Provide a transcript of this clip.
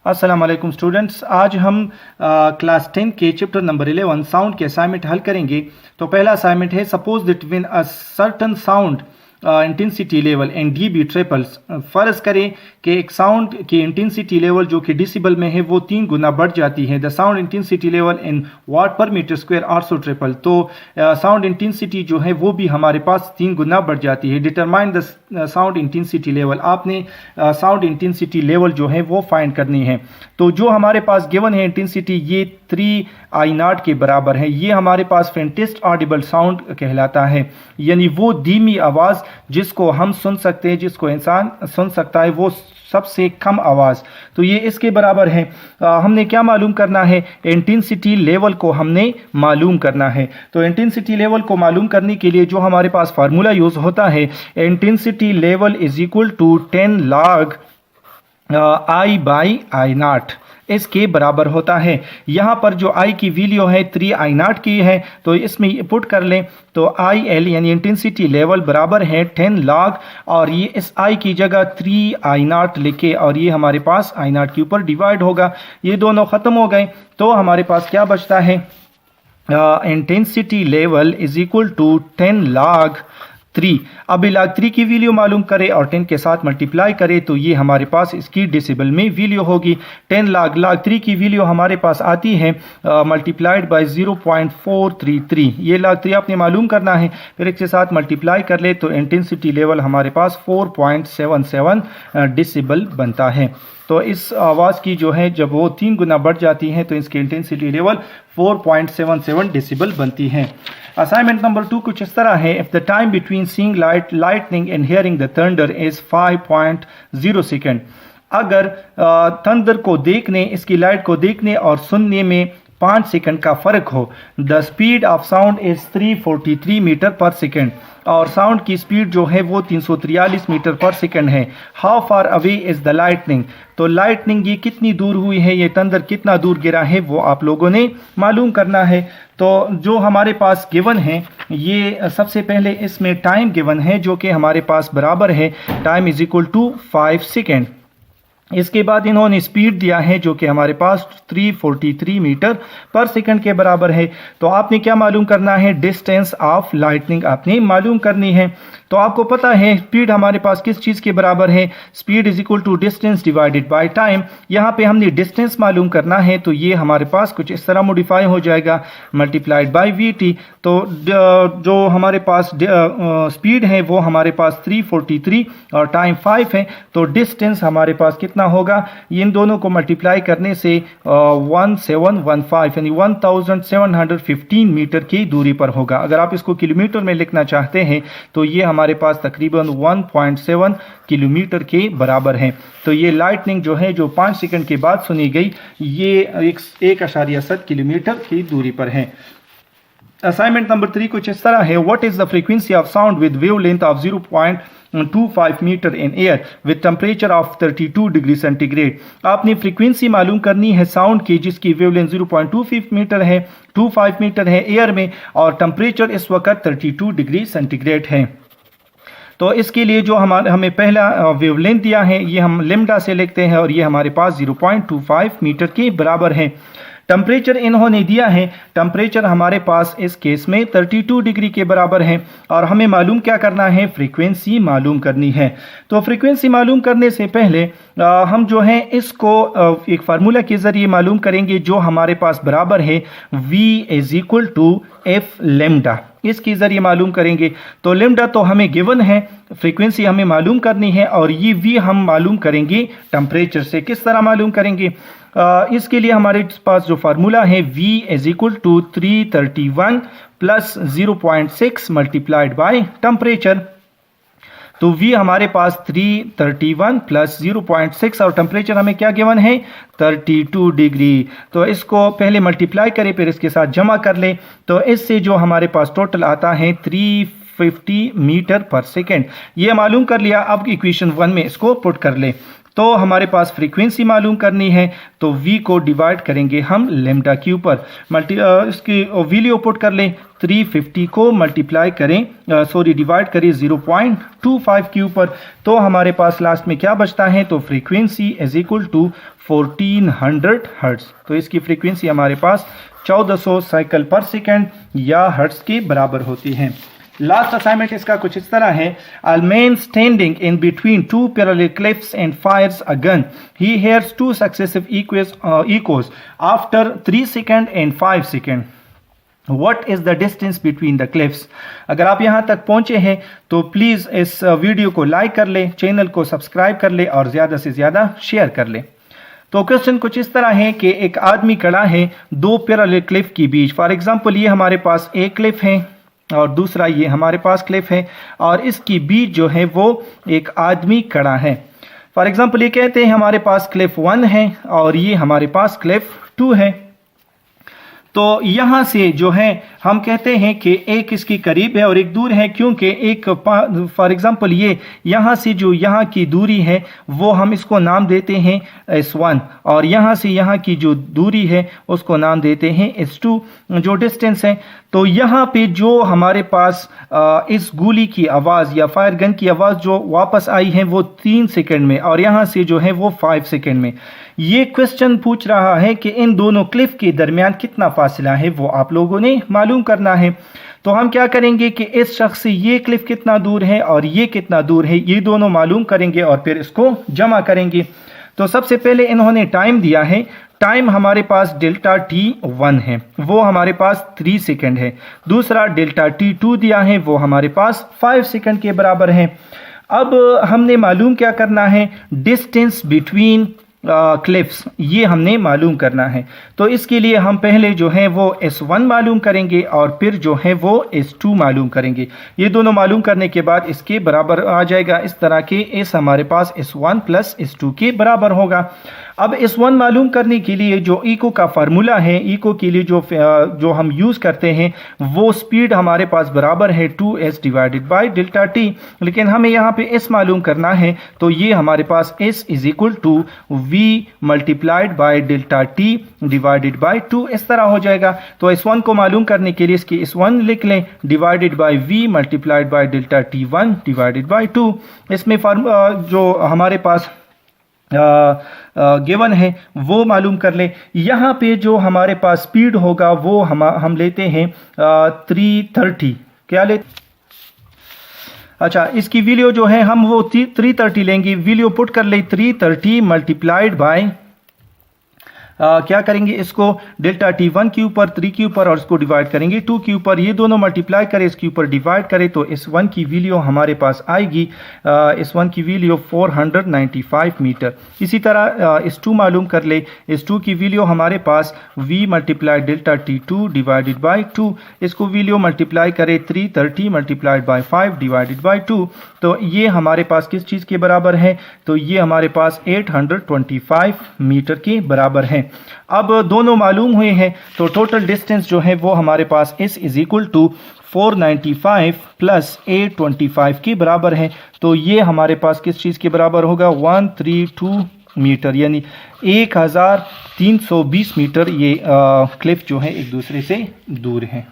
अस्सलाम वालेकुम स्टूडेंट्स। आज हम क्लास 10 के चैप्टर नंबर 11 साउंड के असाइनमेंट हल करेंगे। तो पहला असाइनमेंट है, suppose that when a certain sound intensity level and dB triples. फ़र्ज़ करें कि एक साउंड की इंटेंसिटी लेवल जो कि डिसिबल में है वो 3 गुना बढ़ जाती है। The sound intensity level in watt per metre square also triple. तो साउंड इंटेंसिटी जो है वो भी हमारे पास 3 गुना बढ़ जाती है। Determine the sound intensity level. आपने साउंड इंटेंसिटी लेवल जो है वो फाइंड करनी है। तो जो हमारे पास गिवन है इंटेंसिटी ये 3I0 के बराबर है। ये हमारे पास फेंटेस्ट ऑडिबल साउंड कहलाता है, यानी वो धीमी आवाज़ जिसको हम सुन सकते हैं, जिसको इंसान सुन सकता है, वो सबसे कम आवाज़। तो ये इसके बराबर है। हमने क्या मालूम करना है? इंटेंसिटी लेवल को हमने मालूम करना है। तो इंटेंसिटी लेवल को मालूम करने के लिए जो हमारे पास फार्मूला यूज़ होता है, intensity level is equal to 10 log I/I0 इसके बराबर होता है। यहाँ पर जो I की वैल्यू है 3I0 की है, तो इसमें पुट कर लें तो IL यानी इंटेंसिटी लेवल बराबर है 10 log, और ये इस I की जगह 3I0 लिखे और ये हमारे पास I0 के ऊपर डिवाइड होगा। ये दोनों ख़त्म हो गए तो हमारे पास क्या बचता है? Intensity level is equal to 10 log 3। अब log 3 की वैल्यू मालूम करें और 10 के साथ मल्टीप्लाई करें तो ये हमारे पास इसकी डेसिबल में वैल्यू होगी। 10 log 3 की वैल्यू हमारे पास आती है मल्टीप्लाइड बाय 0.433। ये log 3 आपने मालूम करना है, फिर इसके साथ मल्टीप्लाई कर ले तो इंटेंसिटी लेवल हमारे पास 4.77 डेसिबल बनता है। तो इस आवाज़ की जो है जब वो 3 गुना बढ़ जाती है तो इसकी इंटेंसिटी लेवल 4.77 डेसिबल बनती है। असाइनमेंट नंबर 2 कुछ इस तरह है, if the time between seeing lightning and hearing the thunder is 5.0 second. अगर थंडर को देखने, इसकी लाइट को देखने और सुनने में 5 सेकंड का फ़र्क हो। The speed of sound is 343 metre per second, और साउंड की स्पीड जो है वो 343 मीटर पर सेकेंड है। How far away is the lightning. तो लाइटनिंग ये कितनी दूर हुई है, ये थंडर कितना दूर गिरा है, वो आप लोगों ने मालूम करना है। तो जो हमारे पास गिवन है, ये सबसे पहले इसमें टाइम गिवन है जो कि हमारे पास बराबर है time is equal to 5 second. इसके बाद इन्होंने स्पीड दिया है जो कि हमारे पास 343 मीटर पर सेकंड के बराबर है। तो आपने क्या मालूम करना है? डिस्टेंस ऑफ लाइटनिंग आपने मालूम करनी है। तो आपको पता है स्पीड हमारे पास किस चीज़ के बराबर है? Speed is equal to distance divided by time. यहाँ पे हमने डिस्टेंस मालूम करना है तो ये हमारे पास कुछ इस तरह मॉडिफाई हो जाएगा, मल्टीप्लाइड बाय VT। तो जो हमारे पास स्पीड है वो हमारे पास 343 और टाइम 5 है, तो डिस्टेंस हमारे पास कितना होगा? इन दोनों को मल्टीप्लाई करने से 1715 यानी 1715 मीटर की दूरी पर होगा। अगर आप इसको किलोमीटर में लिखना चाहते हैं तो ये हमारे पास तकरीबन 1.7 किलोमीटर के बराबर है। तो ये लाइटनिंग जो है जो 5 सेकंड के बाद सुनी गई, ये 1.7 किलोमीटर की दूरी पर है। असाइनमेंट नंबर 3 कुछ इस तरह है, what is the frequency of sound with wavelength of 0.25 metre in air with temperature of 32 degree centigrade. आपने फ्रीक्वेंसी मालूम करनी है साउंड की जिसकी वेवलेंथ 0.25 मीटर है, 25 मीटर है एयर में, और टेम्परेचर इस वक्त 32 डिग्री सेंटीग्रेड है। तो इसके लिए जो हमें पहला वेवलेंथ दिया है ये हम लेम्डा से लिखते हैं और ये हमारे पास 0.25 मीटर के बराबर है। टेम्परेचर इन्होंने दिया है, टेम्परेचर हमारे पास इस केस में 32 डिग्री के बराबर है, और हमें मालूम क्या करना है? फ्रीक्वेंसी मालूम करनी है। तो फ्रीक्वेंसी मालूम करने से पहले हम जो है इसको एक फार्मूला के ज़रिए मालूम करेंगे जो हमारे पास बराबर है V is equal to F lambda. इसके ज़रिए मालूम करेंगे। तो लेम्डा तो हमें गिवन है, फ्रीक्वेंसी हमें मालूम करनी है, और ये V हम मालूम करेंगे टेम्परेचर से। किस तरह मालूम करेंगे? इसके लिए हमारे पास जो फार्मूला है V is equal to 331 plus 0.6 multiplied by temperature. तो V हमारे पास 331 प्लस 0.6 और टेम्परेचर हमें क्या गिवन है? 32 डिग्री। तो इसको पहले मल्टीप्लाई करें फिर इसके साथ जमा कर लें, तो इससे जो हमारे पास टोटल आता है 350 मीटर पर सेकेंड। ये मालूम कर लिया। अब इक्वेशन 1 में इसको पुट कर लें तो हमारे पास फ्रीक्वेंसी मालूम करनी है, तो v को डिवाइड करेंगे हम लैम्डा के ऊपर, इसकी वैल्यू पुट कर लें, 350 को मल्टीप्लाई करें डिवाइड करें 0.25 के ऊपर, तो हमारे पास लास्ट में क्या बचता है, तो frequency is equal to 1400 hertz. तो इसकी फ्रीक्वेंसी हमारे पास 1400 साइकिल पर सेकेंड या हर्ट्ज के बराबर होती है। लास्ट असाइनमेंट इसका कुछ इस तरह है, a man standing in between two parallel cliffs and fires a gun. He hears two successive echoes after 3 seconds and 5 seconds. What is the distance between the cliffs? अगर आप यहाँ तक पहुँचे हैं तो प्लीज़ इस वीडियो को लाइक कर ले, चैनल को सब्सक्राइब कर ले और ज़्यादा से ज़्यादा शेयर कर ले। तो क्वेश्चन कुछ इस तरह है कि एक आदमी खड़ा है दो पैरेलल क्लिफ के बीच। फॉर एग्जांपल ये हमारे पास एक क्लिफ है और दूसरा ये हमारे पास क्लिफ है और इसकी बीच जो है वो एक आदमी खड़ा है। फॉर एग्जांपल ये कहते हैं हमारे पास क्लिफ 1 है और ये हमारे पास क्लिफ 2 है। तो यहाँ से जो है हम कहते हैं कि एक इसके करीब है और एक दूर है, क्योंकि एक फॉर एग्जांपल ये यहाँ से जो यहाँ की दूरी है वो हम इसको नाम देते हैं S1 और यहाँ से यहाँ की जो दूरी है उसको नाम देते हैं S2 जो डिस्टेंस है। तो यहाँ पे जो हमारे पास इस गोली की आवाज़ या फायर गन की आवाज़ जो वापस आई है वो 3 सेकंड में और यहाँ से जो है वो 5 सेकंड में। ये क्वेश्चन पूछ रहा है कि इन दोनों क्लिफ के दरमियान कितना फासला है वो आप लोगों ने मालूम करना है। तो हम क्या करेंगे कि इस शख्स से ये क्लिफ कितना दूर है और ये कितना दूर है, ये दोनों मालूम करेंगे और फिर इसको जमा करेंगे। तो सबसे पहले इन्होंने टाइम दिया है, टाइम हमारे पास डेल्टा T1 है वो हमारे पास 3 सेकंड है, दूसरा डेल्टा T2 दिया है वो हमारे पास 5 सेकंड के बराबर है। अब हमने मालूम क्या करना है, डिस्टेंस बिटवीन क्लिफ्स ये हमने मालूम करना है। तो इसके लिए हम पहले जो है वो S1 मालूम करेंगे और फिर जो है वो S2 मालूम करेंगे। ये दोनों मालूम करने के बाद इसके बराबर आ जाएगा, इस तरह के S हमारे पास S1 प्लस S2 के बराबर होगा। अब S1 मालूम करने के लिए जो इको का फार्मूला है, इको के लिए जो हम यूज़ करते हैं वो स्पीड हमारे पास बराबर है 2s divided by delta T, लेकिन हमें यहाँ पे S मालूम करना है तो ये हमारे पास S is equal to V multiplied by delta T divided by 2 इस तरह हो जाएगा। तो S1 को मालूम करने के लिए इसकी S1 लिख लें divided by V multiplied by delta T1 divided by 2। इसमें जो हमारे पास गिवन है वो मालूम कर ले। यहाँ पे जो हमारे पास स्पीड होगा वो हम लेते हैं 330, क्या लेते, अच्छा इसकी वैल्यू जो है हम वो 330 लेंगे, वैल्यू पुट कर ले 330 मल्टीप्लाइड बाय क्या करेंगे इसको डेल्टा T1 के ऊपर 3 के ऊपर और इसको डिवाइड करेंगे 2 के ऊपर, ये दोनों मल्टीप्लाई करें इसके ऊपर डिवाइड करें तो S1 की वैल्यू हमारे पास आएगी S1 की वैल्यू 495 मीटर। इसी तरह S2 मालूम कर ले, S2 की वैल्यू हमारे पास V multiply delta T2 divided by 2, इसको वैल्यू मल्टीप्लाई करें 330 मल्टीप्लाइड बाई 5 डिवाइडेड बाई 2, तो ये हमारे पास किस चीज़ के बराबर है, तो ये हमारे पास 825 मीटर के बराबर है। अब दोनों मालूम हुए हैं तो टोटल डिस्टेंस जो है वो हमारे पास S is equal to 495 plus 825 के बराबर है। तो ये हमारे पास किस चीज़ के बराबर होगा, 132 मीटर, यानी 1320 मीटर ये क्लिफ जो है एक दूसरे से दूर है।